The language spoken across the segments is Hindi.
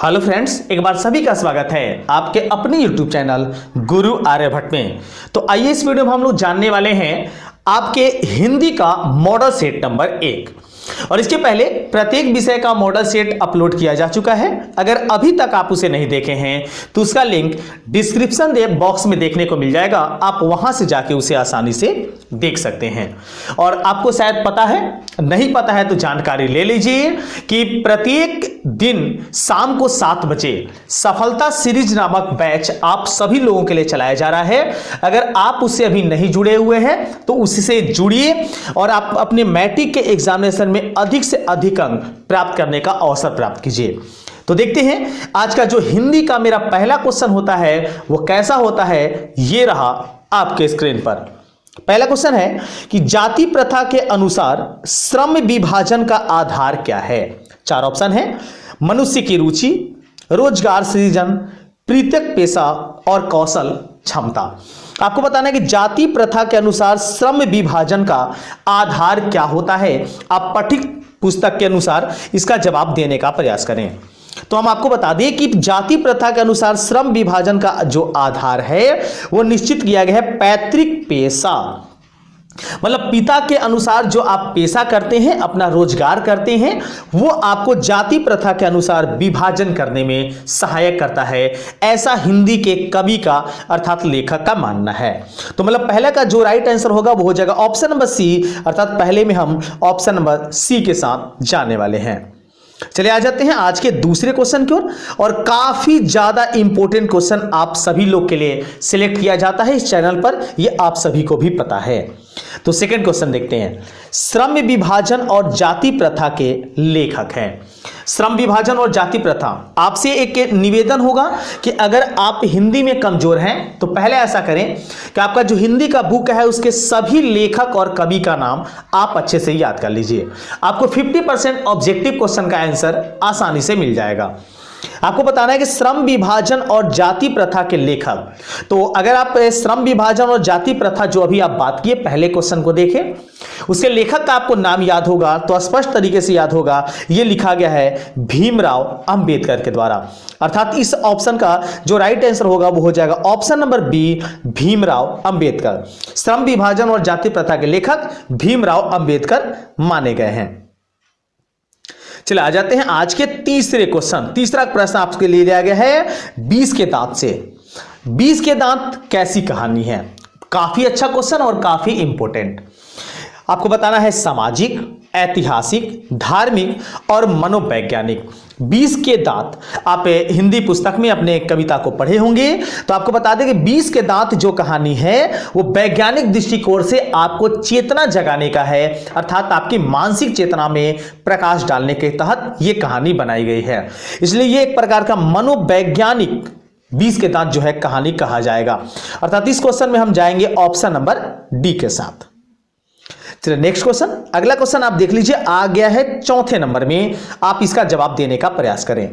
हेलो फ्रेंड्स, एक बार सभी का स्वागत है आपके अपने YouTube चैनल गुरु आर्यभट्ट में। तो आइए इस वीडियो में हम लोग जानने वाले हैं आपके हिंदी का मॉडल सेट नंबर 1। और इसके पहले प्रत्येक विषय का मॉडल सेट अपलोड किया जा चुका है। अगर अभी तक आप उसे नहीं देखे हैं तो उसका लिंक डिस्क्रिप्शन बॉक्स में देखने को मिल जाएगा। आप वहां से जाके उसे आसानी से देख सकते हैं। और आपको शायद पता है, नहीं पता है तो जानकारी ले लीजिए कि प्रत्येक दिन शाम को 7 बजे सफलता सीरीज नामक बैच आप सभी लोगों के लिए चलाया जा रहा है। अगर आप उससे अभी नहीं जुड़े हुए हैं तो उससे जुड़िए और आप अपने मैट्रिक के एग्जामिनेशन में अधिक से अधिक अंक प्राप्त करने का अवसर प्राप्त कीजिए। तो देखते हैं आज का जो हिंदी का मेरा पहला क्वेश्चन होता है वो कैसा होता है। ये रहा आपके स्क्रीन पर। पहला क्वेश्चन है कि जाति प्रथा के अनुसार श्रम विभाजन का आधार क्या है। 4 ऑप्शन है: मनुष्य की रुचि, रोजगार सृजन, प्रत्येक पेशा और कौशल क्षमता। आपको बताना है कि जाति प्रथा के अनुसार श्रम विभाजन का आधार क्या होता है। आप पठित पुस्तक के अनुसार इसका जवाब देने का प्रयास करें। तो हम आपको बता दें कि जाति प्रथा के अनुसार श्रम विभाजन का जो आधार है वो निश्चित किया गया है पैतृक पेशा। मतलब पिता के अनुसार जो आप पेशा करते हैं, अपना रोजगार करते हैं, वो आपको जाति प्रथा के अनुसार विभाजन करने में सहायक करता है। ऐसा हिंदी के कवि का अर्थात लेखक का मानना है। तो मतलब पहले का जो राइट आंसर होगा वो हो जाएगा ऑप्शन नंबर सी। अर्थात पहले में हम ऑप्शन नंबर सी के साथ जाने वाले हैं। चलिए आ जाते हैं आज के दूसरे क्वेश्चन की ओर। और काफी ज्यादा इंपॉर्टेंट क्वेश्चन आप सभी लोग के लिए सिलेक्ट किया जाता है इस चैनल पर, ये आप सभी को भी पता है। तो सेकंड क्वेश्चन देखते हैं। श्रम विभाजन और जाति प्रथा के लेखक हैं। श्रम विभाजन और जाति प्रथा, आपसे एक निवेदन होगा कि अगर आप हिंदी में कमजोर हैं तो पहले ऐसा करें कि आपका जो हिंदी का बुक है उसके सभी लेखक और कवि का नाम आप अच्छे से याद कर लीजिए। आपको 50% ऑब्जेक्टिव क्वेश्चन का आंसर आसानी से मिल जाएगा। आपको बताना है कि श्रम विभाजन और जाति प्रथा के लेखक। तो अगर आप श्रम विभाजन और जाति प्रथा जो अभी आप बात किए पहले क्वेश्चन को देखें, उसके लेखक का आपको नाम याद होगा तो स्पष्ट तरीके से याद होगा। यह लिखा गया है भीमराव अंबेडकर के द्वारा। अर्थात इस ऑप्शन का जो राइट आंसर होगा वो हो जाएगा option number B, Bhimrao Ambedkar. श्रम विभाजन और जाति प्रथा के लेखक भीमराव अंबेडकर माने गए हैं। चलिए आ जाते हैं आज के तीसरे क्वेश्चन। तीसरा प्रश्न आपके लिए लिया गया है 20 के दांत से। 20 के दांत कैसी कहानी है। काफी अच्छा क्वेश्चन और काफी इंपॉर्टेंट। आपको बताना है सामाजिक, ऐतिहासिक, धार्मिक और मनोवैज्ञानिक। 20 के दांत आप हिंदी पुस्तक में अपने कविता को पढ़े होंगे। तो आपको बता दें कि 20 के दांत जो कहानी है वो वैज्ञानिक दृष्टिकोण से आपको चेतना जगाने का है। अर्थात आपकी मानसिक चेतना में प्रकाश डालने के तहत ये कहानी बनाई गई है। इसलिए ये एक प्रकार का मनोवैज्ञानिक 20 के दांत जो है कहानी कहा जाएगा। अर्थात इस क्वेश्चन में हम जाएंगे ऑप्शन नंबर डी के साथ। चलिए नेक्स्ट क्वेश्चन, अगला क्वेश्चन आप देख लीजिए, आ गया है चौथे नंबर में। आप इसका जवाब देने का प्रयास करें।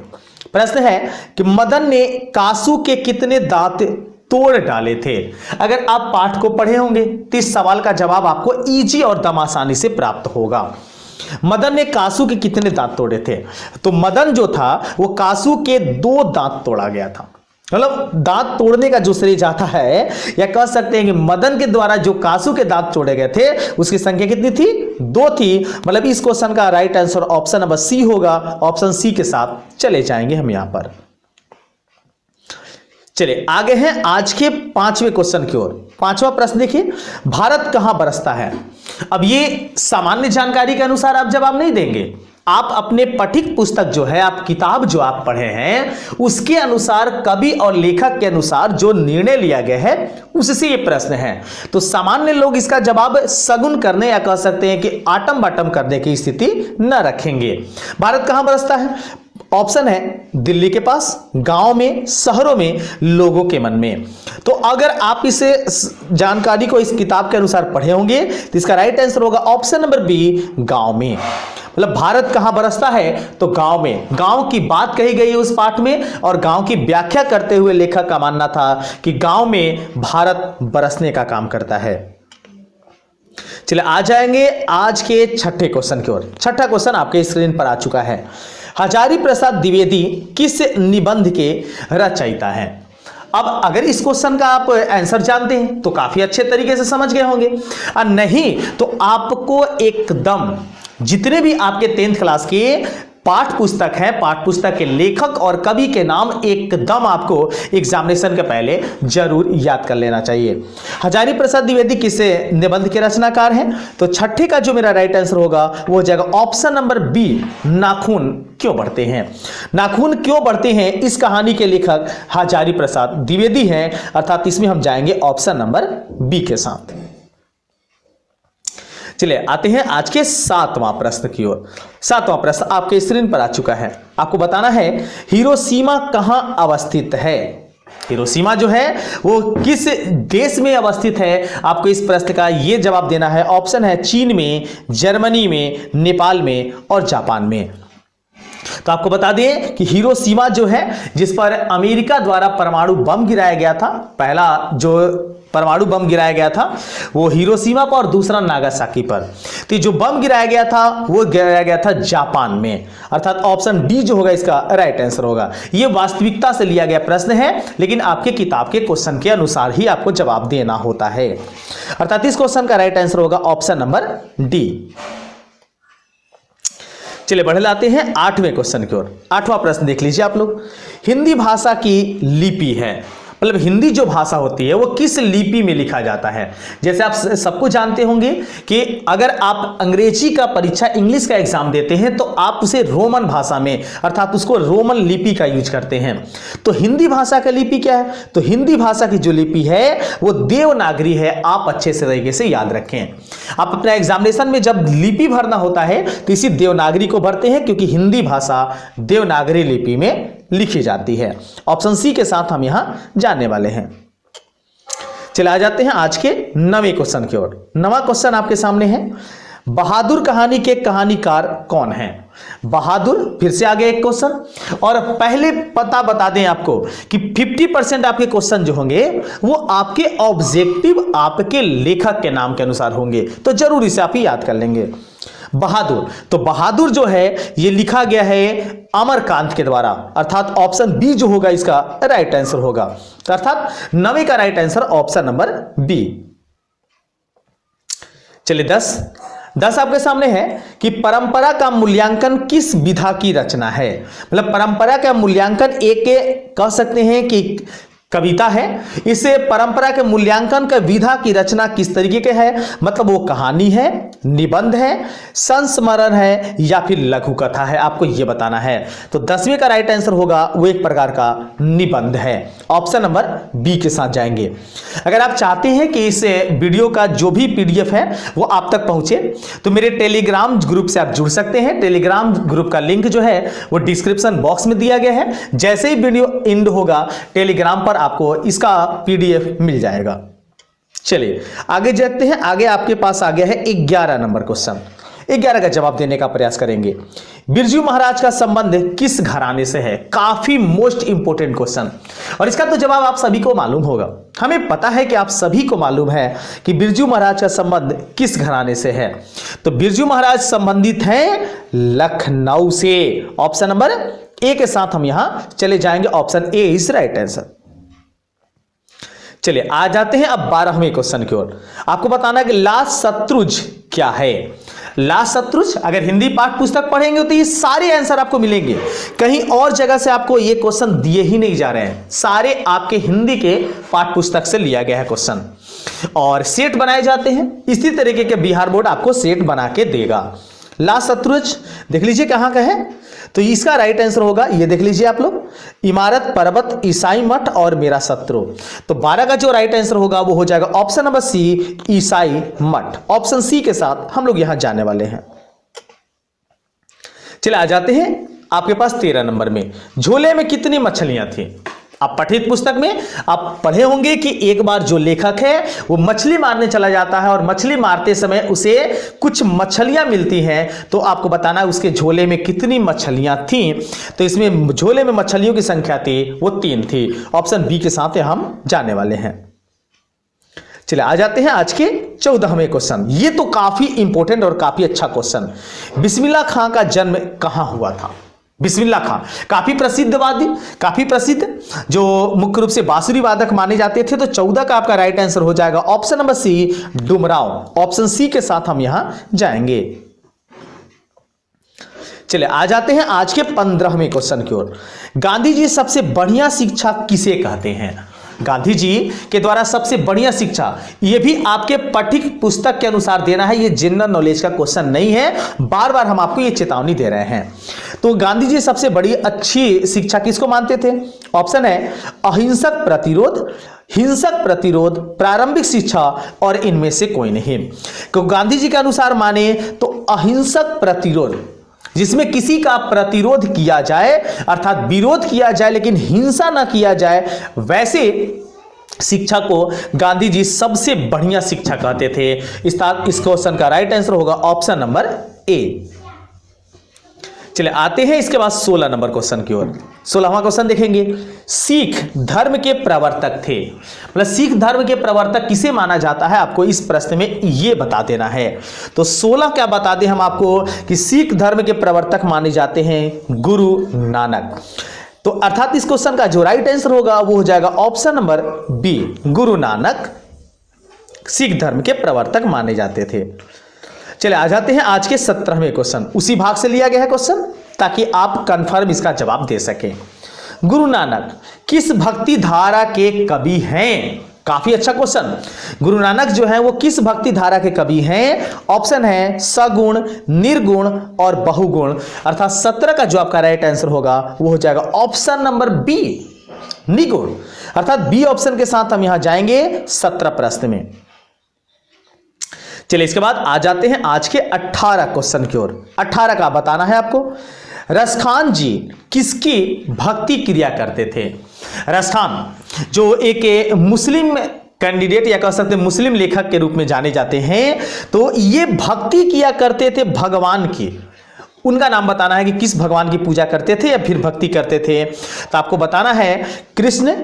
प्रश्न है कि मदन ने कासू के कितने दांत तोड़ डाले थे। अगर आप पाठ को पढ़े होंगे तो इस सवाल का जवाब आपको इजी और दम आसानी से प्राप्त होगा। मदन ने कासू के कितने दांत तोड़े थे। तो मदन जो था वो कासू के 2 दांत तोड़ा गया था। मतलब दांत तोड़ने का जो श्रेय जाता है, या कह सकते हैं कि मदन के द्वारा जो कासू के दांत तोड़े गए थे उसकी संख्या कितनी थी? 2 थी। मतलब इस क्वेश्चन का right answer option number c होगा। ऑप्शन सी के साथ चले जाएंगे हम यहां पर। चलिए आगे हैं आज के 5वें क्वेश्चन की ओर। 5वां प्रश्न देखिए, भारत कहां बरसता है। अब ये सामान्य जानकारी के अनुसार आप जवाब नहीं देंगे। आप अपने पठित पुस्तक जो है, आप किताब जो आप पढ़े हैं उसके अनुसार, कवि और लेखक के अनुसार जो निर्णय लिया गया है उससे ये प्रश्न है। तो सामान्य लोग इसका जवाब सगुन करने या कह सकते हैं कि आटम बाटम करने की स्थिति न रखेंगे। भारत कहां बरसता है? ऑप्शन है दिल्ली के पास, गांव में, शहरों में, लोगों के मन में। तो अगर आप इसे जानकारी को इस किताब के अनुसार पढ़े होंगे तो इसका राइट आंसर होगा ऑप्शन नंबर बी, गांव में। मतलब भारत कहां बरसता है तो गांव में। गांव की बात कही गई है उस पाठ में और गांव की व्याख्या करते हुए लेखक का मानना था कि गांव में भारत बरसने का काम करता है। चलिए आ जाएंगे आज के छठे क्वेश्चन की ओर। छठा क्वेश्चन आपके स्क्रीन पर आ चुका है। हजारी प्रसाद द्विवेदी किस निबंध के रचयिता हैं? अब अगर इस क्वेश्चन का आप आंसर जानते हैं तो काफी अच्छे तरीके से समझ गए होंगे, और नहीं तो आपको एकदम जितने भी आपके 10th क्लास के पाठ पुस्तक है, पाठ पुस्तक के लेखक और कवि के नाम एकदम आपको एग्जामिनेशन के पहले जरूर याद कर लेना चाहिए। हजारी प्रसाद द्विवेदी किस निबंध के रचनाकार हैं? तो छठे का जो मेरा राइट आंसर होगा वो हो जाएगा ऑप्शन नंबर बी, नाखून क्यों बढ़ते हैं। नाखून क्यों बढ़ते हैं इस कहानी के लेखक हजारी प्रसाद द्विवेदी हैं, अर्थात इसमें हम जाएंगे ऑप्शन नंबर बी के साथ। चलिए आते हैं आज के 7वां प्रश्न की ओर। 7वां प्रश्न आपके स्क्रीन पर आ चुका है। आपको बताना है हिरोशिमा कहां अवस्थित है। हिरोशिमा जो है वो किस देश में अवस्थित है, आपको इस प्रश्न का ये जवाब देना है। ऑप्शन है चीन में, जर्मनी में, नेपाल में और जापान में। तो आपको बता दें कि हिरोशिमा जो है जिस पर अमेरिका द्वारा परमाणु बम गिराया गया था, पहला जो परमाणु बम गिराया गया था वो हिरोशिमा पर और दूसरा नागासाकी पर। तो जो बम गिराया गया था वो गिराया गया था जापान में, अर्थात ऑप्शन डी जो होगा इसका राइट आंसर होगा। ये वास्तविकता से लिया गया प्रश्न है, लेकिन आपके किताब के क्वेश्चन के अनुसार ही आपको जवाब देना होता है, अर्थात इस क्वेश्चन का राइट आंसर होगा ऑप्शन नंबर डी। चलिए बढ़ लाते हैं 8वें क्वेश्चन की ओर। 8वां प्रश्न देख लीजिए आप लोग। हिंदी भाषा की लिपि है, मतलब हिंदी जो भाषा होती है वो किस लिपि में लिखा जाता है। जैसे आप सबको जानते होंगे कि अगर आप अंग्रेजी का परीक्षा, इंग्लिश का एग्जाम देते हैं तो आप उसे रोमन भाषा में, अर्थात उसको रोमन लिपि का यूज करते हैं। तो हिंदी भाषा का लिपि क्या है? तो हिंदी भाषा की जो लिपि है वो देवनागरी है। आप अच्छे से तरीके से याद रखें। आप अपना एग्जामिनेशन में जब लिपि भरना होता है तो इसी देवनागरी को भरते हैं, क्योंकि हिंदी भाषा देवनागरी लिपि में लिखी जाती है। ऑप्शन सी के साथ हम यहां जानने वाले हैं। चले आ जाते हैं आज के 9वें क्वेश्चन की ओर। 9वां क्वेश्चन आपके सामने है। बहादुर कहानी के कहानीकार कौन है? बहादुर, फिर से आगे एक क्वेश्चन, और पहले पता बता दें आपको कि 50% आपके क्वेश्चन जो होंगे वो आपके ऑब्जेक्टिव, आपके लेखक के नाम के अनुसार होंगे, तो जरूर इसे आप ही याद कर लेंगे। बहादुर, तो बहादुर जो है ये लिखा गया है अमरकांत के द्वारा, अर्थात ऑप्शन बी जो होगा इसका राइट आंसर होगा, अर्थात 9वें का right answer option number B. चलिए 10 आपके सामने है कि परंपरा का मूल्यांकन किस विधा की रचना है। मतलब परंपरा का मूल्यांकन एक कह सकते हैं कि कविता है। इसे परंपरा के मूल्यांकन का विधा की रचना किस तरीके के है, मतलब वो कहानी है, निबंध है, संस्मरण है या फिर लघु कथा है, आपको ये बताना है। तो 10वें का राइट आंसर होगा वो एक प्रकार का निबंध है। ऑप्शन नंबर बी के साथ जाएंगे। अगर आप चाहते हैं कि इस वीडियो का जो भी PDF है वो आप तक पहुंचे तो मेरे टेलीग्राम ग्रुप से आप जुड़ सकते हैं। टेलीग्राम ग्रुप का लिंक जो है वो डिस्क्रिप्शन बॉक्स में दिया गया है। जैसे ही वीडियो एंड होगा टेलीग्राम पर आपको इसका PDF मिल जाएगा। चलिए आगे देखते हैं। आगे आपके पास आ गया है 11 नंबर क्वेश्चन। 11 का जवाब देने का प्रयास करेंगे। बिरजू महाराज का संबंध किस घराने से है? काफी मोस्ट इंपोर्टेंट क्वेश्चन, और इसका तो जवाब आप सभी को मालूम होगा। हमें पता है कि आप सभी को मालूम है कि बिरजू महाराज का संबंध किस घराने से है। तो बिरजू महाराज संबंधित हैं लखनऊ से। ऑप्शन नंबर ए के साथ हम यहां चले जाएंगे। Option A is right answer. चलिए आ जाते हैं अब 12वें क्वेश्चन की ओर। आपको बताना है कि लास्ट शत्रुज क्या है। लास्ट शत्रुज अगर हिंदी पाठ पुस्तक पढ़ेंगे तो ये सारे आंसर आपको मिलेंगे। कहीं और जगह से आपको ये क्वेश्चन दिए ही नहीं जा रहे हैं, सारे आपके हिंदी के पाठ पुस्तक से लिया गया है क्वेश्चन, और सेट बनाए जाते हैं। इसी तरीके के बिहार बोर्ड आपको सेट बना के देगा। लास्ट शत्रुज देख लीजिए कहां का है, तो इसका राइट आंसर होगा, ये देख लीजिए आप लोग, इमारत पर्वत, ईसाई मठ और मेरा शत्रु। तो 12 का जो राइट आंसर होगा वो हो जाएगा ऑप्शन नंबर सी, ईसाई मठ। ऑप्शन सी के साथ हम लोग यहां जाने वाले हैं। चलिए आ जाते हैं आपके पास 13 नंबर में। झोले में कितनी मछलियां थी? आप पठित पुस्तक में आप पढ़े होंगे कि एक बार जो लेखक है वो मछली मारने चला जाता है और मछली मारते समय उसे कुछ मछलियां मिलती हैं, तो आपको बताना है उसके झोले में कितनी मछलियां थीं। तो इसमें झोले में मछलियों की संख्या थी वो 3 थी। ऑप्शन बी के साथ हम जाने वाले हैं। चलिए आ जाते हैं आज के 14वें क्वेश्चन। ये तो काफी इंपॉर्टेंट और काफी अच्छा क्वेश्चन। बिस्मिल्लाह खां का जन्म कहां हुआ था? बिस्मिल्लाह खां काफी प्रसिद्ध वाद्य, काफी प्रसिद्ध जो मुख्य रूप से बांसुरी वादक माने जाते थे। तो 14 का आपका राइट आंसर हो जाएगा option number C, Dumraon. Option C के साथ हम यहां जाएंगे। चलिए आ जाते हैं आज के 15वें क्वेश्चन की ओर। गांधी जी सबसे बढ़िया शिक्षा किसे कहते हैं? गांधी जी के द्वारा सबसे बढ़िया शिक्षा, यह भी आपके पठ्य पुस्तक के अनुसार देना है, यह जनरल नॉलेज का क्वेश्चन नहीं है, बार बार हम आपको यह चेतावनी दे रहे हैं। तो गांधी जी सबसे बड़ी अच्छी शिक्षा किसको मानते थे? ऑप्शन है अहिंसक प्रतिरोध, हिंसक प्रतिरोध, प्रारंभिक शिक्षा और इनमें से कोई नहीं। तो गांधी जी के अनुसार माने तो अहिंसक प्रतिरोध, जिसमें किसी का प्रतिरोध किया जाए अर्थात विरोध किया जाए लेकिन हिंसा ना किया जाए, वैसे शिक्षा को गांधी जी सबसे बढ़िया शिक्षा कहते थे। इस क्वेश्चन का राइट आंसर होगा ऑप्शन नंबर ए। चलिए आते हैं इसके बाद 16 नंबर क्वेश्चन की ओर। 16वां क्वेश्चन देखेंगे। सिख धर्म के प्रवर्तक थे, मतलब सिख धर्म के प्रवर्तक किसे माना जाता है, आपको इस प्रश्न में यह बता देना है। तो 16 क्या बता दें हम आपको कि सिख धर्म के प्रवर्तक माने जाते हैं गुरु नानक। तो अर्थात इस क्वेश्चन का जो राइट आंसर होगा वो हो जाएगा option number B, Guru Nanak Sikh धर्म के प्रवर्तक माने जाते थे। चलिए आ जाते हैं आज के 17वें क्वेश्चन। उसी भाग से लिया गया है क्वेश्चन ताकि आप कंफर्म इसका जवाब दे सकें। गुरु नानक किस भक्ति धारा के कवि हैं? काफी अच्छा क्वेश्चन। गुरु नानक जो है वो किस भक्ति धारा के कवि हैं? ऑप्शन है सगुण, निर्गुण और बहुगुण। अर्थात 17 का जो आपका राइट आंसर होगा वो हो जाएगा ऑप्शन नंबर बी, निगुण। अर्थात बी ऑप्शन के साथ हम यहां जाएंगे 17 प्रश्न में। चलिए इसके बाद आ जाते हैं आज के 18 क्वेश्चन की ओर। 18 का बताना है आपको। रसखान जी किसकी भक्ति क्रिया करते थे? रसखान जो एक मुस्लिम कैंडिडेट या कह सकते हैं मुस्लिम लेखक के रूप में जाने जाते हैं, तो ये भक्ति किया करते थे भगवान की। उनका नाम बताना है कि किस भगवान की पूजा करते थे या फिर भक्ति करते थे। तो आपको बताना है कृष्ण,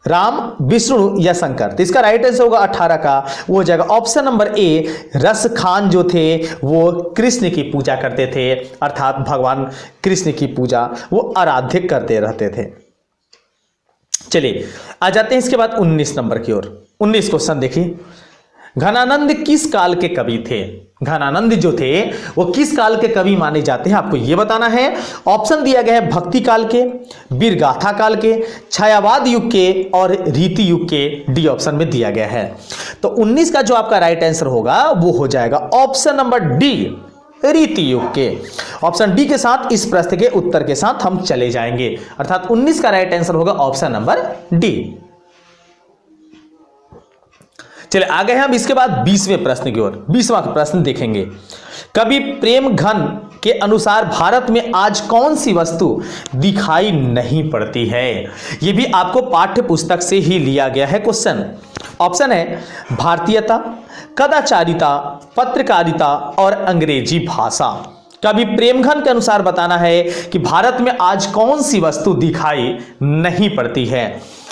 राम, विष्णु या शंकर। तो इसका राइट आंसर होगा 18 का, वो हो जाएगा ऑप्शन नंबर ए। रसखान जो थे वो कृष्ण की पूजा करते थे, अर्थात भगवान कृष्ण की पूजा वो आराध्य करते रहते थे। चलिए आ जाते हैं इसके बाद 19 नंबर की ओर। 19 क्वेश्चन देखिए। घनानंद किस काल के कवि थे? घनानंद जो थे वो किस काल के कवि माने जाते हैं, आपको यह बताना है। ऑप्शन दिया गया है भक्ति काल के, वीरगाथा काल के, छायावाद युग के और रीति युग के। डी ऑप्शन में दिया गया है। तो 19 का जो आपका राइट आंसर होगा वो हो जाएगा ऑप्शन नंबर डी, रीति युग के। ऑप्शन डी के साथ इस प्रश्न के उत्तर के साथ हम चले जाएंगे, अर्थात 19 का राइट आंसर होगा ऑप्शन नंबर डी। चलिए आगे हम इसके बाद 20वें प्रश्न की ओर। 20वां प्रश्न देखेंगे। कवि प्रेम घन के अनुसार भारत में आज कौन सी वस्तु दिखाई नहीं पड़ती है? यह भी आपको पाठ्य पुस्तक से ही लिया गया है क्वेश्चन। ऑप्शन है भारतीयता, कदाचारिता, पत्रकारिता और अंग्रेजी भाषा। कवि प्रेमघन के अनुसार बताना है कि भारत में आज कौन सी वस्तु दिखाई नहीं पड़ती है।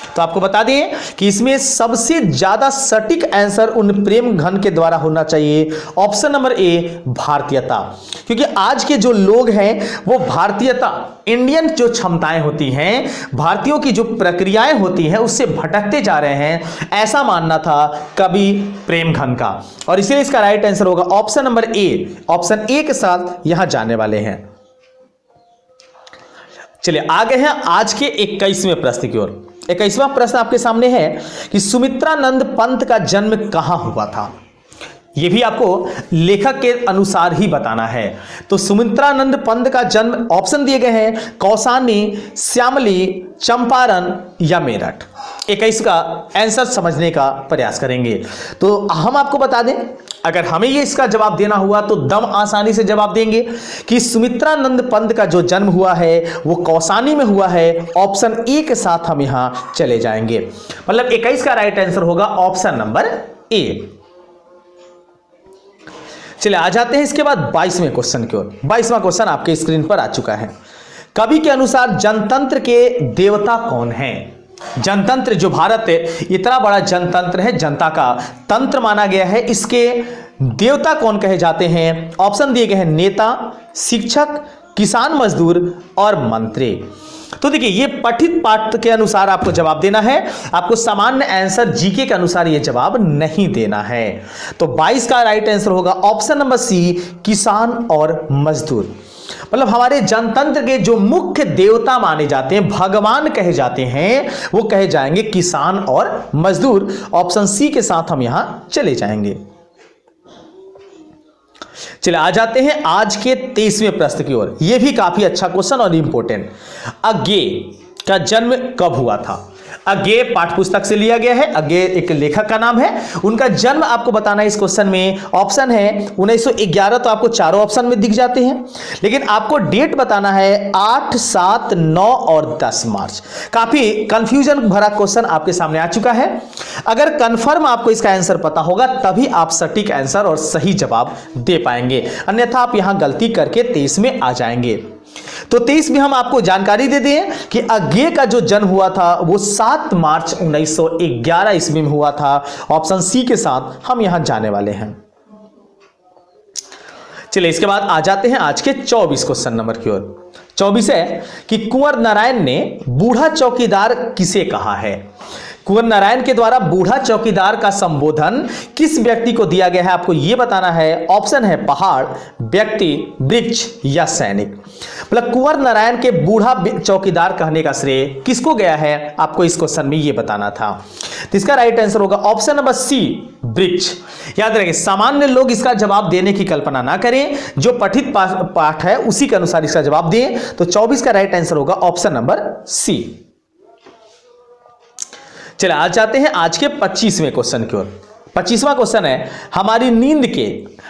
तो आपको बता दें कि इसमें सबसे ज्यादा सटीक आंसर उन प्रेम घन के द्वारा होना चाहिए ऑप्शन नंबर ए, भारतीयता। क्योंकि आज के जो लोग हैं वो भारतीयता, इंडियन जो क्षमताएं होती हैं, भारतीयों की जो प्रक्रियाएं होती हैं उससे भटकते जा रहे हैं, ऐसा मानना था कवि प्रेम घन का। और इसीलिए इसका राइट आंसर होगा option number A. Option A के साथ यहां जाने वाले हैं। चलिए आगे हैं आज के 21वें प्रश्न की ओर। 21वां प्रश्न आपके सामने है कि सुमित्रानंद पंत का जन्म कहां हुआ था? यह भी आपको लेखक के अनुसार ही बताना है। तो सुमित्रानंद पंत का जन्म ऑप्शन दिए गए हैं कौसानी, श्यामली, चंपारण या मेरठ। 21 का आंसर समझने का प्रयास करेंगे। तो हम आपको बता दें, अगर हमें ये इसका जवाब देना हुआ तो दम आसानी से जवाब देंगे कि सुमित्रानंद पंत का जो जन्म हुआ है वो कौसानी में हुआ है। ऑप्शन ए के साथ हम यहां चले जाएंगे, मतलब 21 का राइट आंसर होगा ऑप्शन नंबर ए। चलिए आ जाते हैं इसके बाद 22वें क्वेश्चन की ओर। 22वां क्वेश्चन आपके स्क्रीन पर आ चुका है। कवि के अनुसार जनतंत्र के देवता कौन हैं? जनतंत्र जो भारत इतना बड़ा जनतंत्र है, जनता का तंत्र माना गया है, इसके देवता कौन कहे जाते हैं? ऑप्शन दिए गए हैं नेता, शिक्षक, किसान मजदूर और मंत्री। तो देखिए ये पठित पाठ के अनुसार आपको जवाब देना है, आपको सामान्य आंसर जीके के अनुसार ये जवाब नहीं देना है। तो 22 का राइट आंसर होगा ऑप्शन नंबर सी, किसान और मजदूर। मतलब हमारे जनतंत्र के जो मुख्य देवता माने जाते हैं, भगवान कहे जाते हैं, वो कहे जाएंगे किसान और मजदूर। ऑप्शन सी के साथ हम यहां चले जाएंगे। चलिए आ जाते हैं आज के 23वें प्रश्न की ओर। यह भी काफी अच्छा क्वेश्चन और इंपॉर्टेंट। अज्ञेय का जन्म कब हुआ था? अज्ञेय पाठ्य पुस्तक से लिया गया है। अज्ञेय एक लेखक का नाम है। उनका जन्म आपको बताना है इस क्वेश्चन में। ऑप्शन है 1911, तो आपको चारों ऑप्शन में दिख जाते हैं, लेकिन आपको डेट बताना है 8, 7, 9 और 10 मार्च। काफी कंफ्यूजन भरा क्वेश्चन आपके सामने आ चुका है। अगर कंफर्म आपको इसका आंसर पता होगा तभी आप सटीक आंसर और सही जवाब दे पाएंगे, अन्यथा आप यहां गलती करके 23 में आ जाएंगे। तो 23 में हम आपको जानकारी दे दें कि अज्ञेय का जो जन्म हुआ था वो 7 मार्च 1911 ईस्वी में हुआ था। ऑप्शन सी के साथ हम यहां जाने वाले हैं। चलिए इसके बाद आ जाते हैं आज के 24 क्वेश्चन नंबर की ओर। 24 है कि कुंवर नारायण ने बूढ़ा चौकीदार किसे कहा है? कुंवर नारायण के द्वारा बूढ़ा चौकीदार का संबोधन किस व्यक्ति को दिया गया है, आपको यह बताना है। ऑप्शन है पहाड़, व्यक्ति, वृक्ष या सैनिक। मतलब कुंवर नारायण के बूढ़ा चौकीदार कहने का श्रेय किसको गया है, आपको इस क्वेश्चन में यह बताना था। तो इसका राइट आंसर होगा ऑप्शन नंबर सी, वृक्ष। याद रखें, सामान्य लोग इसका जवाब देने की कल्पना ना करें, जो पठित पाठ है उसी के अनुसार इसका जवाब दें। तो 24 का राइट आंसर होगा ऑप्शन नंबर सी। चलिए आज जाते हैं आज के 25वें क्वेश्चन की ओर। 25वां क्वेश्चन है, हमारी नींद के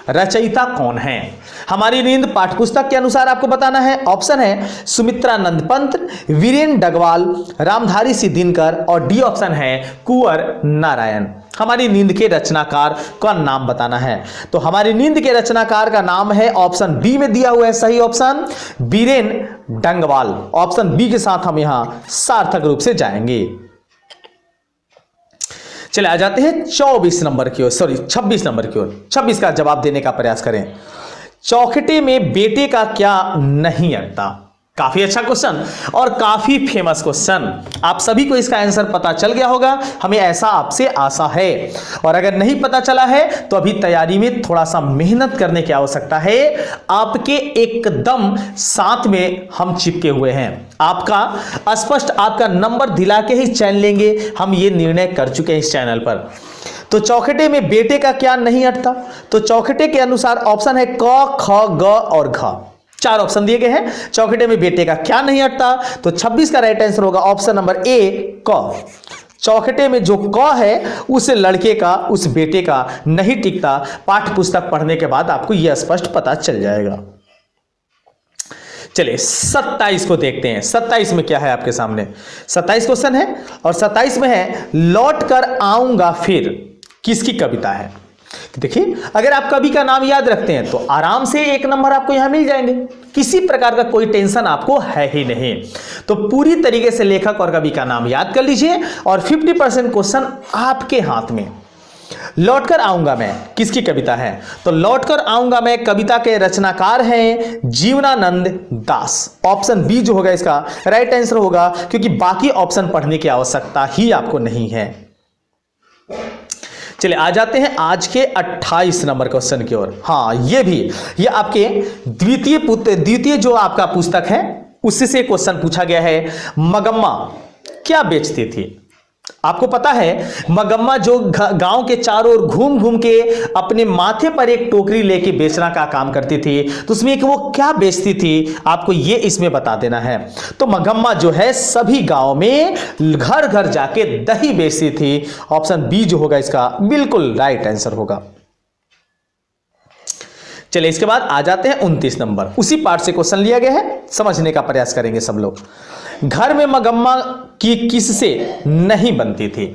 रचयिता कौन है? हमारी नींद पाठ्यपुस्तक के अनुसार आपको बताना है। ऑप्शन है सुमित्रानंद पंत, वीरेन डगवाल, रामधारी सिंह दिनकर और डी ऑप्शन है कुंवर नारायण। हमारी नींद के रचनाकार का नाम बताना है। तो हमारी नींद के रचनाकार का नाम है, ऑप्शन बी में दिया हुआ है सही option, Viren Dangwal. Option B के साथ हम यहां सार्थक रूप से जाएंगे। चले आ जाते हैं 26 नंबर की ओर, सॉरी 26 नंबर की ओर। 26 का जवाब देने का प्रयास करें। चौखटे में बेटे का क्या नहीं अटता? काफी अच्छा क्वेश्चन और काफी फेमस क्वेश्चन। आप सभी को इसका आंसर पता चल गया होगा, हमें ऐसा आपसे आशा है। और अगर नहीं पता चला है तो अभी तैयारी में थोड़ा सा मेहनत करने की आवश्यकता है। आपके एकदम साथ में हम चिपके हुए हैं। आपका स्पष्ट आपका नंबर दिला के ही चैन लेंगे, हम ये निर्णय कर चुके हैं इस चैनल पर। तो चौखटे में बेटे का क्या नहीं अटता? तो चौखटे के अनुसार ऑप्शन है क, ख, ग और घ। 4 ऑप्शन दिए गए हैं। चौखटे में बेटे का क्या नहीं अटता? तो 26 का राइट आंसर होगा ऑप्शन नंबर ए, क। चौखटे में जो क है उस लड़के का, उस बेटे का नहीं टिकता। पाठ्य पुस्तक पढ़ने के बाद आपको यह स्पष्ट पता चल जाएगा। चलिए 27 को देखते हैं। 27 में क्या है आपके सामने? 27 क्वेश्चन है और 27 में है लौट कर आऊंगा फिर, किसकी कविता है? देखिए, अगर आप कवि का नाम याद रखते हैं तो आराम से 1 नंबर आपको यहां मिल जाएंगे। किसी प्रकार का कोई टेंशन आपको है ही नहीं। तो पूरी तरीके से लेखक और कवि का नाम याद कर लीजिए और 50% क्वेश्चन आपके हाथ में। लौटकर आऊंगा मैं किसकी कविता है? तो लौटकर आऊंगा मैं कविता के रचनाकार हैं जीवनानंद दास। ऑप्शन बी जो होगा इसका राइट आंसर होगा, क्योंकि बाकी ऑप्शन पढ़ने की आवश्यकता ही आपको नहीं है। चलिए आ जाते हैं आज के 28 नंबर क्वेश्चन की ओर। हाँ, ये आपके द्वितीय जो आपका पुस्तक है उससे से क्वेश्चन पूछा गया है। मगम्मा क्या बेचती थी? आपको पता है मगम्मा जो गांव के चारों ओर घूम घूम के अपने माथे पर एक टोकरी लेके बेचना का काम करती थी, तो उसमें एक वो क्या बेचती थी आपको ये इसमें बता देना है। तो मगम्मा जो है सभी गांव में घर घर जाके दही बेचती थी। ऑप्शन बी जो होगा इसका बिल्कुल राइट आंसर होगा। चलिए इसके बाद आ जाते हैं 29 नंबर। उसी पार्ट से क्वेश्चन लिया गया है, समझने का प्रयास करेंगे सब लोग। घर में मगम्मा की किससे नहीं बनती थी?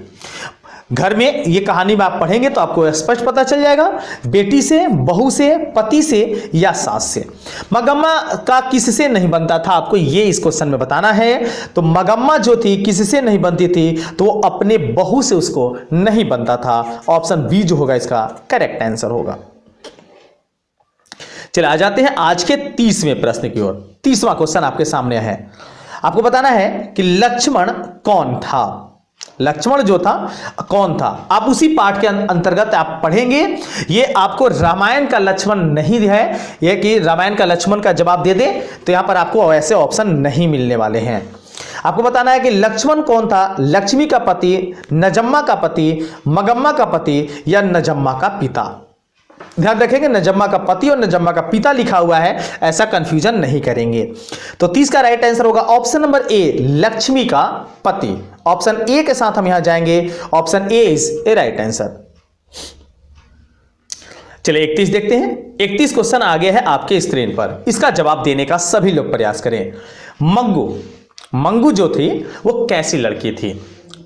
घर में ये कहानी में आप पढ़ेंगे तो आपको स्पष्ट पता चल जाएगा। बेटी से, बहू से, पति से या सास से। मगम्मा का किससे नहीं बनता था आपको ये इस क्वेश्चन में बताना है। तो मगम्मा जो थी किससे नहीं बनती थी? तो वो अपने बहू से उसको नहीं बनता था। ऑप्शन बी जो होगा इसका करेक्ट आंसर होगा। चलिए आ जाते हैं आज के 30वें प्रश्न की ओर। 30वां क्वेश्चन आपके सामने है। आपको बताना है कि लक्ष्मण कौन था। लक्ष्मण जो था कौन था, आप उसी पाठ के अंतर्गत आप पढ़ेंगे। ये आपको रामायण का लक्ष्मण नहीं है, यह कि रामायण का लक्ष्मण का जवाब दे दे तो यहां पर आपको ऐसे ऑप्शन नहीं मिलने वाले हैं। आपको बताना है कि लक्ष्मण कौन था, लक्ष्मी का पति, नजम्मा का पति, मगम्मा का पति या नजम्मा का पिता। ध्यान रखेंगे, नजम्मा का पति और नजम्मा का पिता लिखा हुआ है, ऐसा कंफ्यूजन नहीं करेंगे। तो 30 का राइट आंसर होगा ऑप्शन नंबर ए, लक्ष्मी का पति। ऑप्शन ए के साथ हम यहां जाएंगे, option A is a right answer. चलिए 31 देखते हैं। 31 क्वेश्चन आ गया है आपके स्क्रीन पर, इसका जवाब देने का सभी लोग प्रयास करें। मंगू जो थी वो कैसी लड़की थी?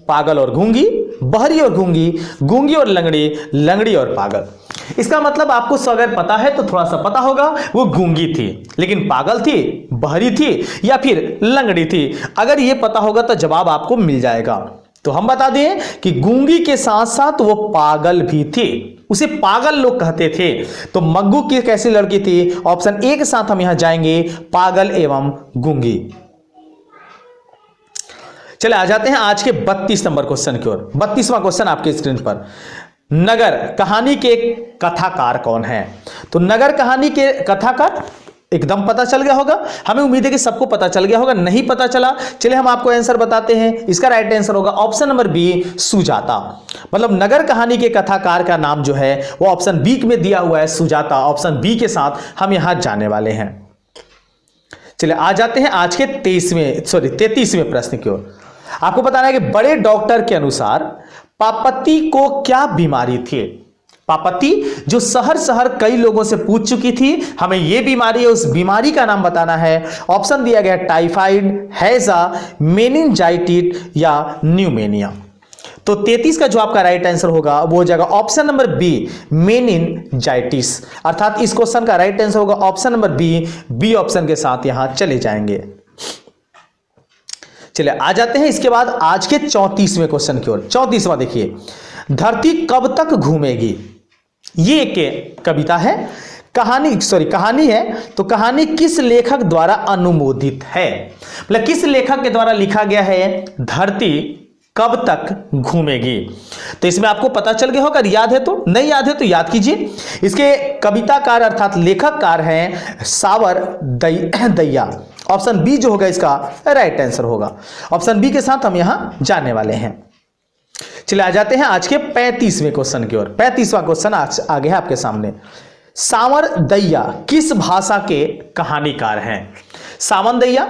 पागल और गूंगी, बहरी और गूंगी, गूंगी और लंगड़ी, लंगड़ी और पागल। इसका मतलब आपको अगर पता है तो थोड़ा सा पता होगा, वो गूंगी थी, लेकिन पागल थी, बहरी थी या फिर लंगड़ी थी। अगर ये पता होगा तो जवाब आपको मिल जाएगा। तो हम बता दें कि गूंगी के साथ साथ वो पागल भी थी, उसे पागल लोग कहते थे। तो मग्गू की कैसी लड़की थी? ऑप्शन ए के साथ हम यहां जाएंगे, पागल एवं गूंगी। चले आ जाते हैं आज के 32 नंबर क्वेश्चन की ओर। 32वां क्वेश्चन आपके स्क्रीन पर। नगर कहानी के कथाकार कौन है? तो नगर कहानी के कथाकार एकदम पता चल गया होगा, हमें उम्मीद है कि सबको पता चल गया होगा। नहीं पता चला, चलिए हम आपको आंसर बताते हैं। इसका राइट आंसर होगा ऑप्शन नंबर बी, सुजाता। मतलब नगर कहानी के कथाकार का नाम जो है वो ऑप्शन बी में दिया हुआ है, सुजाता। ऑप्शन बी के साथ हम यहां जाने वाले हैं। चलिए आ जाते हैं आज के 33वें प्रश्न की ओर। आपको बताना है कि बड़े डॉक्टर के अनुसार पापति को क्या बीमारी थी? पापति जो शहर शहर कई लोगों से पूछ चुकी थी, हमें यह बीमारी है, उस बीमारी का नाम बताना है। ऑप्शन दिया गया टाइफाइड, हैजा, मेनिंजाइटिस या न्यूमेनिया। तो 33 का जो आपका राइट आंसर होगा वो हो जाएगा ऑप्शन नंबर बी, मेनिंजाइटिस। अर्थात इस क्वेश्चन का राइट आंसर होगा ऑप्शन नंबर बी ऑप्शन के साथ यहां चले जाएंगे। चलिए आ जाते हैं इसके बाद आज के 34वें क्वेश्चन की ओर। 34वां देखिए, धरती कब तक घूमेगी? ये एक कविता है, कहानी है। तो कहानी किस लेखक द्वारा अनुमोदित है? मतलब किस लेखक के द्वारा लिखा गया है धरती कब तक घूमेगी? तो इसमें आपको पता चल गया होगा, याद है तो, नहीं याद है तो याद कीजिए। इसके कविताकार अर्थात लेखककार हैं सावर दैया। ऑप्शन बी जो होगा इसका राइट आंसर होगा। ऑप्शन बी के साथ हम यहां जाने वाले हैं। चलिए आ जाते हैं आज के 35वें क्वेश्चन की ओर। 35वां क्वेश्चन आज आगे है आपके सामने। सावर दैया किस भाषा के कहानीकार हैं? सावन दैया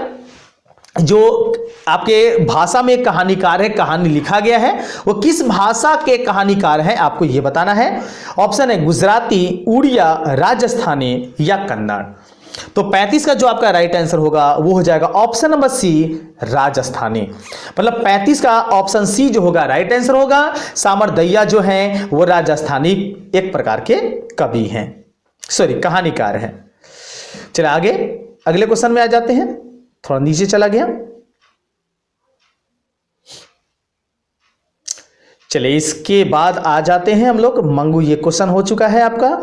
जो आपके भाषा में कहानीकार है, कहानी लिखा गया है, वो किस भाषा के कहानीकार हैं आपको यह बताना है। ऑप्शन है गुजराती, उड़िया, राजस्थानी या कन्नड़। तो 35 का जो आपका राइट आंसर होगा वो हो जाएगा ऑप्शन नंबर सी, राजस्थानी। मतलब 35 का ऑप्शन सी जो होगा राइट आंसर होगा। सावर दैया जो हैं वो राजस्थानी एक प्रकार के कवि हैं, कहानीकार हैं। चलिए आगे अगले क्वेश्चन में आ जाते हैं। थोड़ा नीचे चला गया। चलिए इसके बाद आ जाते हैं हम लोग मंगू। ये क्वेश्चन हो चुका है आपका।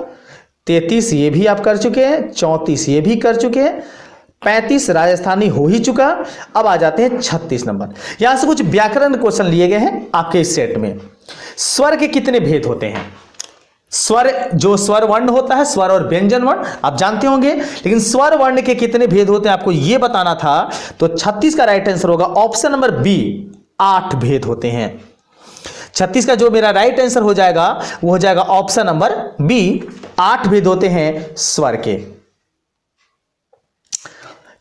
33 ये भी आप कर चुके हैं, 34 ये भी कर चुके हैं, 35 राजस्थानी हो ही चुका। अब आ जाते हैं 36 नंबर। यहां से कुछ व्याकरण क्वेश्चन लिए गए हैं आपके इस सेट में। स्वर के कितने भेद होते हैं? स्वर जो स्वर वर्ण होता है, स्वर और व्यंजन वर्ण आप जानते होंगे, लेकिन स्वर वर्ण के कितने भेद होते हैं आपको यह बताना था। तो 36 का राइट आंसर होगा ऑप्शन नंबर बी, 8 भेद होते हैं। 36 का जो मेरा राइट आंसर हो जाएगा वो हो जाएगा ऑप्शन नंबर बी, 8 भेद होते हैं स्वर के।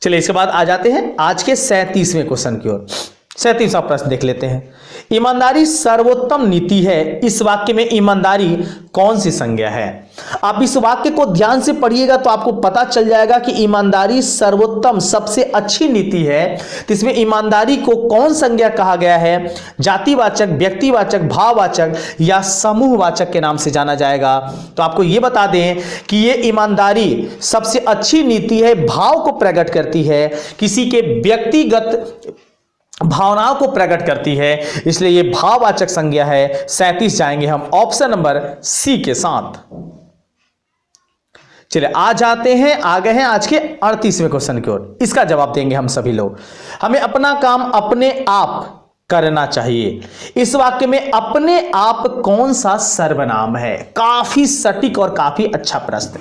चलिए इसके बाद आ जाते हैं आज के 37वें क्वेश्चन की ओर। 37वां प्रश्न देख लेते हैं। ईमानदारी सर्वोत्तम नीति है, इस वाक्य में ईमानदारी कौन सी संज्ञा है? आप इस वाक्य को ध्यान से पढ़िएगा तो आपको पता चल जाएगा कि ईमानदारी सर्वोत्तम सबसे अच्छी नीति है। तो इसमें ईमानदारी को कौन संज्ञा कहा गया है? जातिवाचक, व्यक्तिवाचक, भाववाचक या समूहवाचक के नाम से जाना जाएगा। तो आपको यह बता दें कि यह ईमानदारी सबसे अच्छी नीति है, भाव को प्रकट करती है, किसी के व्यक्तिगत भावनाओं को प्रकट करती है, इसलिए यह भाववाचक संज्ञा है। 37 जाएंगे हम ऑप्शन नंबर सी के साथ। चलिए आ जाते हैं, आ गए हैं आज के 38वें क्वेश्चन की ओर। इसका जवाब देंगे हम सभी लोग। हमें अपना काम अपने आप करना चाहिए। इस वाक्य में अपने आप कौन सा सर्वनाम है? काफी सटीक और काफी अच्छा प्रश्न।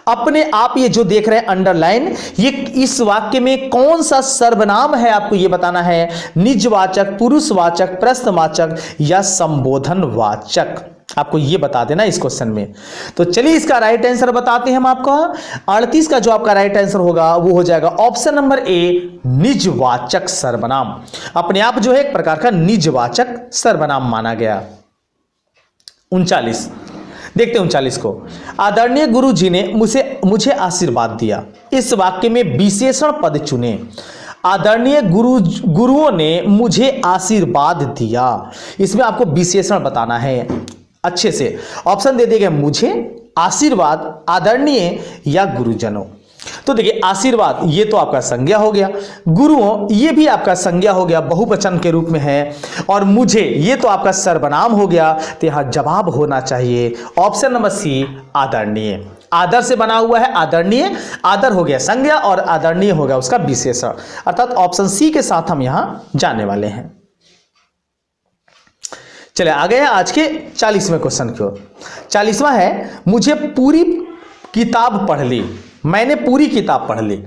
अपने आप, ये जो देख रहे हैं अंडरलाइन, ये इस वाक्य में कौन सा सर्वनाम है आपको ये बताना है। निजवाचक, पुरुषवाचक, प्रश्नवाचक या संबोधनवाचक, आपको ये बता देना इस क्वेश्चन में। तो चलिए इसका राइट आंसर बताते हैं हम आपको। 38 का जो आपका राइट आंसर होगा वो हो जाएगा ऑप्शन नंबर ए, निजवाचक सर्वनाम। अपने आप जो है एक प्रकार का निजवाचक सर्वनाम माना गया। 39 देखते हैं 39 को। आदरणीय गुरु जी ने मुझे आशीर्वाद दिया। इस वाक्य में विशेषण पद चुने। आदरणीय गुरुओं ने मुझे आशीर्वाद दिया, इसमें आपको विशेषण बताना है अच्छे से। ऑप्शन दे दिए गए, मुझे, आशीर्वाद, आदरणीय या गुरुजनों। तो देखिए आशीर्वाद ये तो आपका संज्ञा हो गया, गुरुओं ये भी आपका संज्ञा हो गया, बहुवचन के रूप में है, और मुझे ये तो आपका सर्वनाम हो गया। तो यहां जवाब होना चाहिए ऑप्शन नंबर सी, आदरणीय। आदर से बना हुआ है आदरणीय, आदर हो गया संज्ञा और आदरणीय हो गया उसका विशेषण, अर्थात ऑप्शन सी के साथ हम यहां जाने वाले हैं। चले आ गए आज के 40वें क्वेश्चन की ओर। 40वां है, मुझे पूरी किताब पढ़ ली। मैंने पूरी किताब पढ़ ली।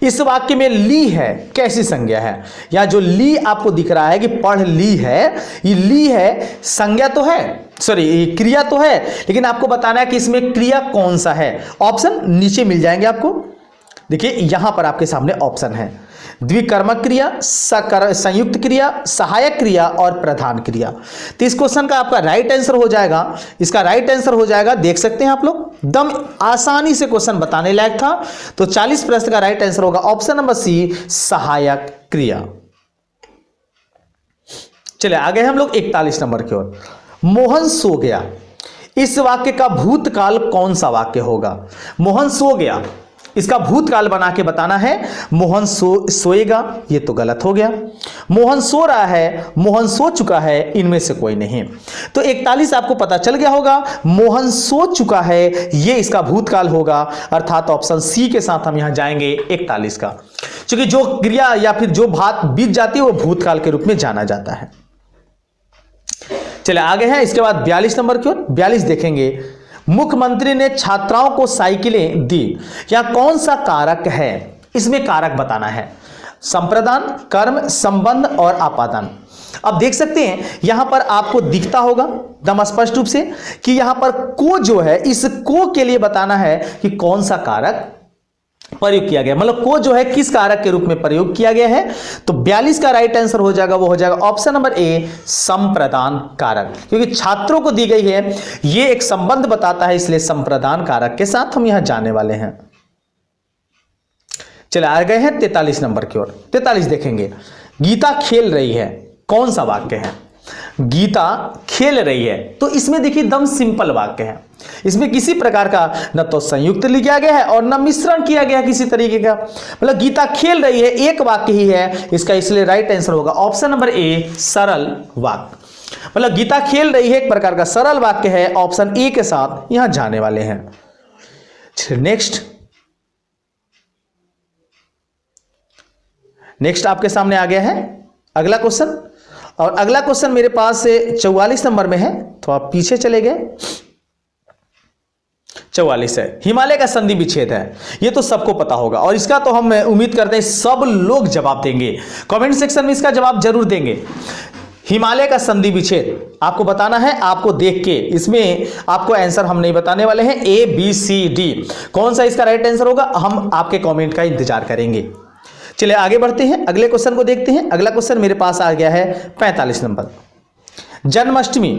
इस वाक्य में ली है कैसी संज्ञा है? या जो ली आपको दिख रहा है कि पढ़ ली है, ये ली है संज्ञा तो है, सॉरी क्रिया तो है, लेकिन आपको बताना है कि इसमें क्रिया कौन सा है। ऑप्शन नीचे मिल जाएंगे आपको। देखिए यहां पर आपके सामने ऑप्शन है, द्विकर्मक क्रिया, संयुक्त क्रिया, सहायक क्रिया और प्रधान क्रिया। तो इस क्वेश्चन का आपका राइट आंसर हो जाएगा, इसका राइट आंसर हो जाएगा, देख सकते हैं आप लोग, एकदम आसानी से क्वेश्चन बताने लायक था। तो 40 प्रश्न का राइट आंसर होगा ऑप्शन नंबर सी, सहायक क्रिया। चलिए आगे हम लोग 41 नंबर की ओर। मोहन सो गया। इस वाक्य का भूतकाल कौन सा वाक्य होगा? मोहन सो गया, इसका भूतकाल बना के बताना है। मोहन सोएगा, ये तो गलत हो गया। मोहन सो रहा है, मोहन सो चुका है, इनमें से कोई नहीं। तो 41 आपको पता चल गया होगा, मोहन सो चुका है ये इसका भूतकाल होगा, अर्थात ऑप्शन सी के साथ हम यहां जाएंगे 41 का, क्योंकि जो क्रिया या फिर जो बात बीत जाती है वो भूतकाल के रूप में जाना जाता है। चले आगे हैं इसके बाद 42 नंबर की ओर। 42 देखेंगे, मुख्यमंत्री ने छात्राओं को साइकिलें दी। या कौन सा कारक है? इसमें कारक बताना है, संप्रदान, कर्म, संबंध और आपादन। अब देख सकते हैं यहां पर आपको दिखता होगा एकदम स्पष्ट रूप से कि यहां पर को जो है, इस को के लिए बताना है कि कौन सा कारक प्रयोग किया गया, मतलब को जो है किस कारक के रूप में प्रयोग किया गया है। तो 42 का राइट आंसर हो जाएगा, वो हो जाएगा ऑप्शन नंबर ए, संप्रदान कारक, क्योंकि छात्रों को दी गई है, ये एक संबंध बताता है, इसलिए संप्रदान कारक के साथ हम यहां जाने वाले हैं। चले आ गए हैं 43 नंबर की ओर। 43 देखेंगे, गीता खेल रही है, कौन सा वाक्य है? गीता खेल रही है, तो इसमें देखिए एकदम सिंपल वाक्य है, इसमें किसी प्रकार का न तो संयुक्त लिखा गया है और न मिश्रण किया गया किसी तरीके का, मतलब गीता खेल रही है, एक वाक्य ही है इसका, इसलिए राइट आंसर होगा ऑप्शन नंबर ए, सरल वाक्य। मतलब गीता खेल रही है एक प्रकार का सरल वाक्य है, ऑप्शन ए के साथ यहां जाने वाले हैं। नेक्स्ट आपके सामने आ गया है अगला क्वेश्चन, और अगला क्वेश्चन मेरे पास 44 नंबर में है, तो आप पीछे चले गए। 44 है, हिमालय का संधि विच्छेद है, ये तो सबको पता होगा, और इसका तो हम उम्मीद करते हैं सब लोग जवाब देंगे, कमेंट सेक्शन में इसका जवाब जरूर देंगे। हिमालय का संधि विच्छेद आपको बताना है, आपको देख के, इसमें आपको आंसर हम नहीं बताने वाले हैं, ए बी सी डी, कौन सा इसका राइट आंसर होगा हम आपके कमेंट का इंतजार करेंगे। चलिए आगे बढ़ते हैं, अगले क्वेश्चन को देखते हैं। अगला क्वेश्चन मेरे पास आ गया है 45 नंबर। जन्माष्टमी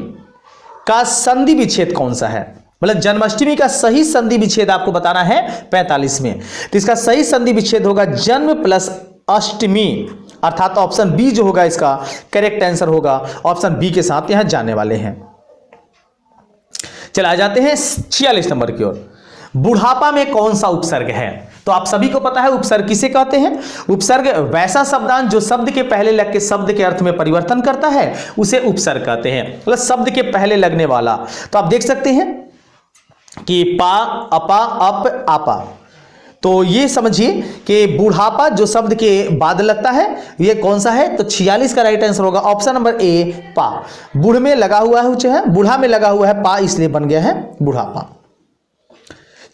का संधि विच्छेद कौन सा है? मतलब जन्माष्टमी का सही संधि विच्छेद आपको बताना है 45 में। तो इसका सही संधि विच्छेद होगा जन्म प्लस अष्टमी, अर्थात ऑप्शन बी जो होगा इसका करेक्ट आंसर होगा, ऑप्शन बी के साथ यहां जाने वाले हैं। चले आ जाते हैं 46 नंबर की ओर। बुढ़ापा में कौन सा उपसर्ग है? तो आप सभी को पता है उपसर्ग किसे कहते हैं। उपसर्ग वैसा शब्दांश जो शब्द के पहले लग के शब्द के अर्थ में परिवर्तन करता है, उसे उपसर्ग कहते हैं, मतलब शब्द के पहले लगने वाला। तो आप देख सकते हैं कि पा, अपा, अप, आपा। तो ये समझिए कि बुढ़ापा जो शब्द के बाद लगता है ये कौन सा है, तो 46 का राइट आंसर होगा ऑप्शन नंबर ए, पा। बुढ़ में लगा हुआ है, बूढ़ा में लगा हुआ है पा, इसलिए बन गया है बुढ़ापा।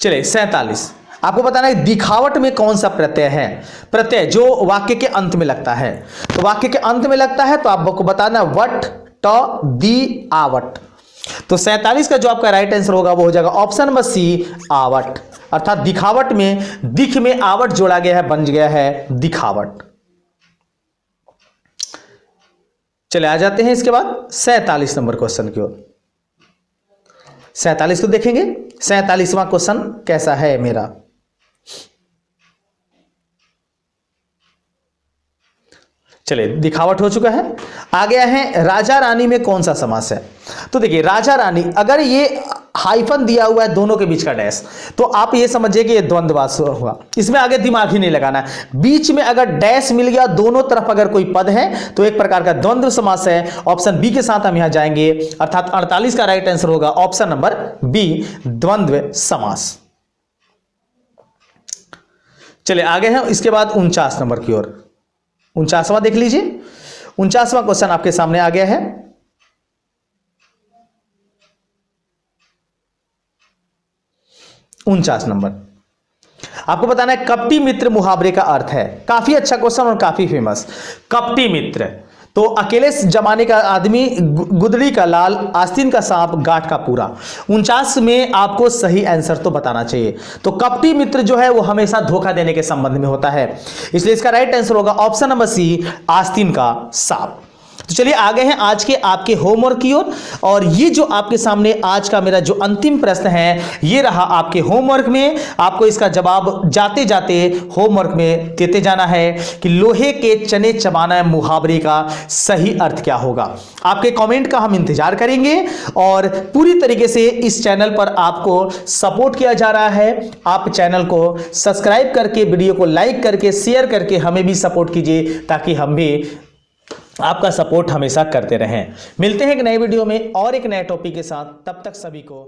चलिए 47, आपको बताना है दिखावट में कौन सा प्रत्यय है, प्रत्यय जो वाक्य के अंत में लगता है। तो वाक्य के अंत में लगता है तो आपको बताना वट, ट, दी, आवट। तो 47 का जो आपका राइट आंसर होगा वो हो जाएगा ऑप्शन नंबर सी, आवट। अर्थात दिखावट में दिख में आवट जोड़ा गया है, बन गया है दिखावट। चले आ जाते हैं इसके बाद 47 नंबर क्वेश्चन की ओर। 47 को देखेंगे। 47वां क्वेश्चन कैसा है मेरा, चलिए दिखावट हो चुका है। आ गया है राजा रानी में कौन सा समास है। तो देखिए राजा रानी, अगर ये हाइफन दिया हुआ है दोनों के बीच का डैश, तो आप ये समझिए कि ये द्वंद्ववाच हुआ, इसमें आगे दिमाग ही नहीं लगाना है। बीच में अगर डैश मिल गया, दोनों तरफ अगर कोई पद है तो एक प्रकार का द्वंद्व समास है। ऑप्शन बी के साथ हम यहां जाएंगे, अर्थात 48 का राइट आंसर होगा ऑप्शन नंबर बी, द्वंद्व समास। चलिए आगे हैं इसके बाद 49 नंबर की ओर। 49वां देख लीजिए। 49वां क्वेश्चन आपके सामने आ गया है। 49 नंबर आपको बताना है कपटी मित्र मुहावरे का अर्थ है। काफी अच्छा क्वेश्चन और काफी फेमस। कपटी मित्र, तो अकेले जमाने का आदमी, गुदड़ी का लाल, आस्तीन का सांप, गांठ का पूरा। 49 में आपको सही आंसर तो बताना चाहिए। तो कपटी मित्र जो है वो हमेशा धोखा देने के संबंध में होता है, इसलिए इसका राइट आंसर होगा ऑप्शन नंबर सी, आस्तीन का सांप। तो चलिए आगे हैं आज के आपके होमवर्क की ओर। और ये जो आपके सामने आज का मेरा जो अंतिम प्रश्न है ये रहा आपके होमवर्क में। आपको इसका जवाब जाते जाते होमवर्क में देते जाना है कि लोहे के चने चबाना मुहावरे का सही अर्थ क्या होगा। आपके कमेंट का हम इंतजार करेंगे और पूरी तरीके से इस चैनल पर आपको सपोर्ट किया जा रहा है। आप चैनल को सब्सक्राइब करके, वीडियो को लाइक करके, शेयर करके हमें भी सपोर्ट कीजिए, ताकि हम भी आपका सपोर्ट हमेशा करते रहें। मिलते हैं एक नए वीडियो में और एक नए टॉपिक के साथ, तब तक सभी को